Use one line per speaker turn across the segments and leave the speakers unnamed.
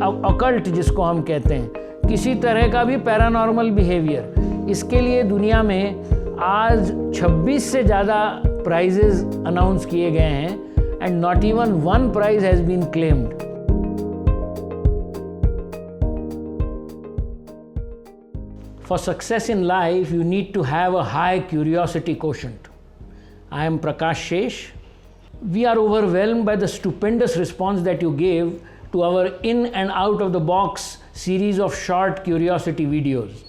Occult जिसको हम कहते हैं, किसी तरह का भी पैरानॉर्मल बिहेवियर, इसके लिए दुनिया में आज 26 से ज़्यादा प्राइजेस अनाउंस किए गए हैं and not even one prize has been claimed. For success in life, you need to have a high curiosity quotient. I am Prakash Shesh. We are overwhelmed by the stupendous response that you gave to our in and out of the box series of short curiosity videos.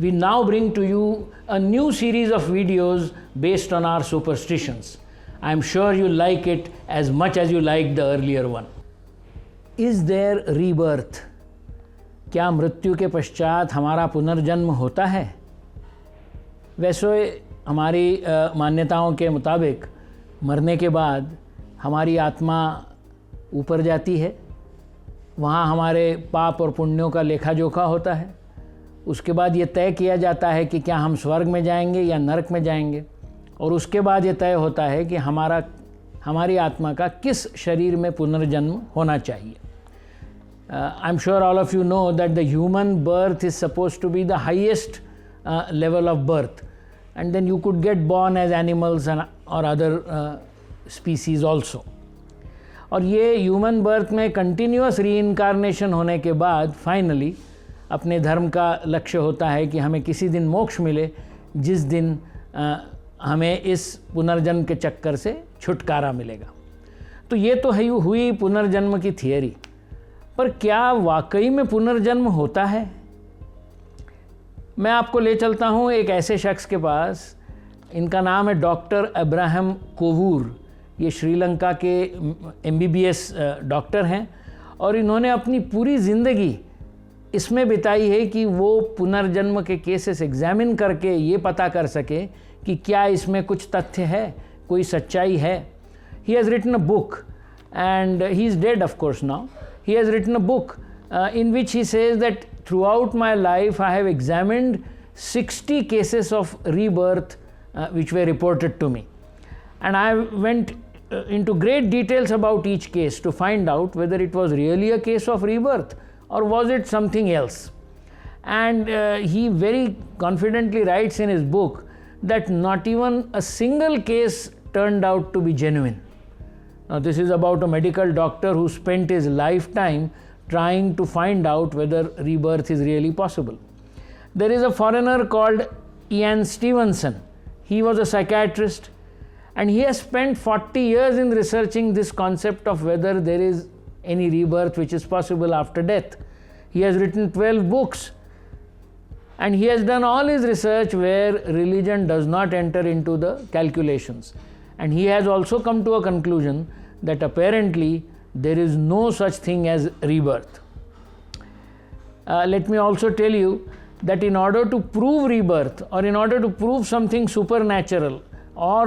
We now bring to you a new series of videos based on our superstitions. I am sure you like it as much as you liked the earlier one. Is there rebirth? क्या मृत्यु के पश्चात हमारा पुनर्जन्म होता है? वैसे हमारी मान्यताओं के मुताबिक मरने के बाद हमारी आत्मा ऊपर जाती है, वहाँ हमारे पाप और पुण्यों का लेखा जोखा होता है। उसके बाद ये तय किया जाता है कि क्या हम स्वर्ग में जाएंगे या नरक में जाएंगे, और उसके बाद ये तय होता है कि हमारी आत्मा का किस शरीर में पुनर्जन्म होना चाहिए। I'm sure all of you know that the human birth is supposed to be the highest level of birth, and then you could get born as animals or other species also. और ये human birth में continuous reincarnation होने के बाद finally अपने धर्म का लक्ष्य होता है कि हमें किसी दिन मोक्ष मिले, जिस दिन हमें इस पुनर्जन्म के चक्कर से छुटकारा मिलेगा। तो ये तो हुई पुनर्जन्म की थियरी, पर क्या वाकई में पुनर्जन्म होता है? मैं आपको ले चलता हूँ एक ऐसे शख्स के पास, इनका नाम है डॉक्टर अब्राहम कोवूर। ये श्रीलंका के MBBS डॉक्टर हैं और इन्होंने अपनी पूरी ज़िंदगी इसमें बिताई है कि वो पुनर्जन्म के केसेस एग्जामिन करके ये पता कर सके कि क्या इसमें कुछ तथ्य है, कोई सच्चाई है। He has written a book and he is dead of course now. He has written a book in which he says that throughout my life I have examined 60 cases of rebirth which were reported to me, and I went into great details about each case to find out whether it was really a case of rebirth or was it something else. And he very confidently writes in his book that not even a single case turned out to be genuine. Now, this is about a medical doctor who spent his lifetime trying to find out whether rebirth is really possible. There is a foreigner called Ian Stevenson. He was a psychiatrist and he has spent 40 years in researching this concept of whether there is any rebirth which is possible after death. He has written 12 books and he has done all his research where religion does not enter into the calculations. And he has also come to a conclusion that apparently there is no such thing as rebirth. Let me also tell you that in order to prove rebirth or in order to prove something supernatural or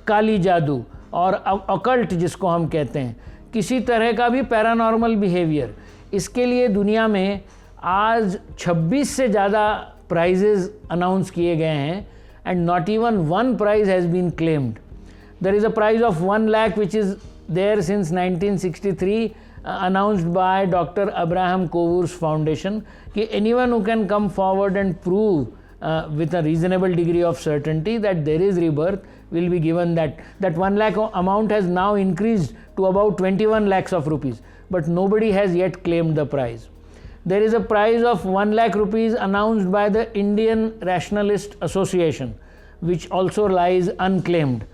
काली जादू और occult जिसको हम कहते हैं, किसी तरह का भी पैरानॉर्मल बिहेवियर, इसके लिए दुनिया में आज 26 से ज़्यादा प्राइजेस अनाउंस किए गए हैं and not even one prize has been claimed. There is a prize of 1 lakh which is there since 1963 announced by Dr. Abraham Kovoor's foundation कि anyone who can come forward and prove with a reasonable degree of certainty that there is rebirth will be given that. That 1 lakh amount has now increased to about 21 lakhs of rupees, but nobody has yet claimed the prize. There is a prize of 1 lakh rupees announced by the Indian Rationalist Association which also lies unclaimed.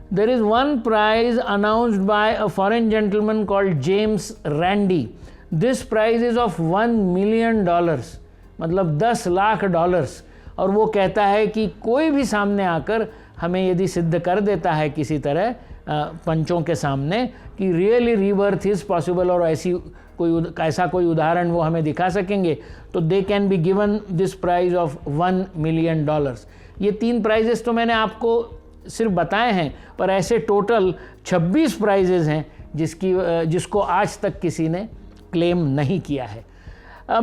There is one prize announced by a foreign gentleman called James Randi. This prize is of $1 million, मतलब 10 lakh dollars, और वो कहता है कि कोई भी सामने आकर हमें यदि सिद्ध कर देता है किसी तरह पंचों के सामने कि रियली रीबर्थ इज़ पॉसिबल और ऐसा कोई उदाहरण वो हमें दिखा सकेंगे, तो they can be given this prize of $1 million. ये 3 प्राइजेस तो मैंने आपको सिर्फ बताए हैं, पर ऐसे टोटल 26 प्राइजेज़ हैं जिसको आज तक किसी ने क्लेम नहीं किया है.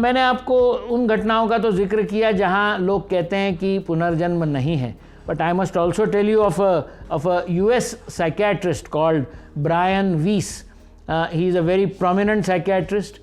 मैंने आपको उन घटनाओं का तो जिक्र किया जहां लोग कहते हैं कि पुनर्जन्म नहीं है, but I must also tell you of a US psychiatrist called Brian Weiss. He is a very prominent psychiatrist.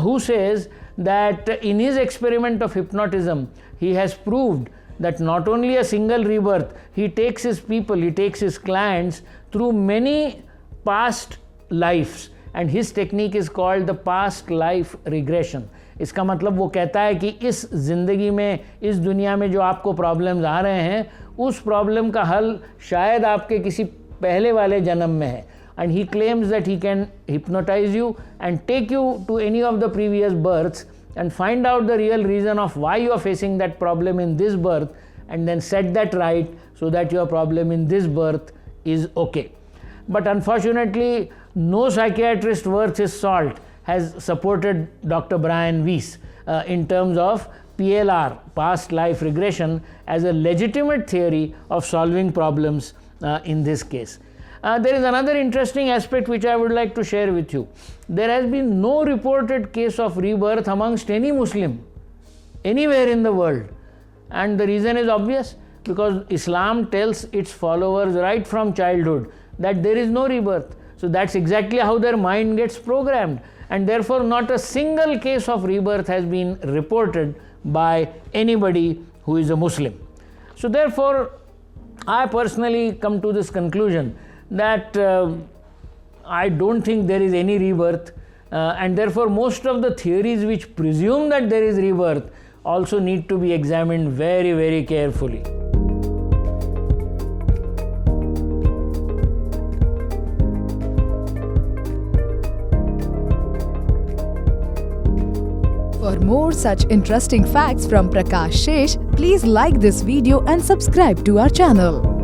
who says that in his experiment of hypnotism, he has proved that not only a single rebirth, he takes his people, he takes his clients through many past lives, and his technique is called the past life regression. इसका मतलब वो कहता है कि इस ज़िंदगी में, इस दुनिया में जो आपको प्रॉब्लम्स आ रहे हैं, उस प्रॉब्लम का हल शायद आपके किसी पहले वाले जन्म में है. And he claims that he can hypnotize you and take you to any of the previous births and find out the real reason of why you are facing that problem in this birth, and then set that right so that your problem in this birth is okay. But unfortunately, no psychiatrist worth his salt has supported Dr. Brian Weiss in terms of PLR, past life regression, as a legitimate theory of solving problems in this case. There is another interesting aspect which I would like to share with you. There has been no reported case of rebirth amongst any Muslim anywhere in the world, and the reason is obvious, because Islam tells its followers right from childhood that there is no rebirth. So that's exactly how their mind gets programmed, and therefore not a single case of rebirth has been reported by anybody who is a Muslim. So therefore, I personally come to this conclusion that I don't think there is any rebirth, and therefore most of the theories which presume that there is rebirth also need to be examined very, very carefully.
For more such interesting facts from Prakash Shesh, please like this video and subscribe to our channel.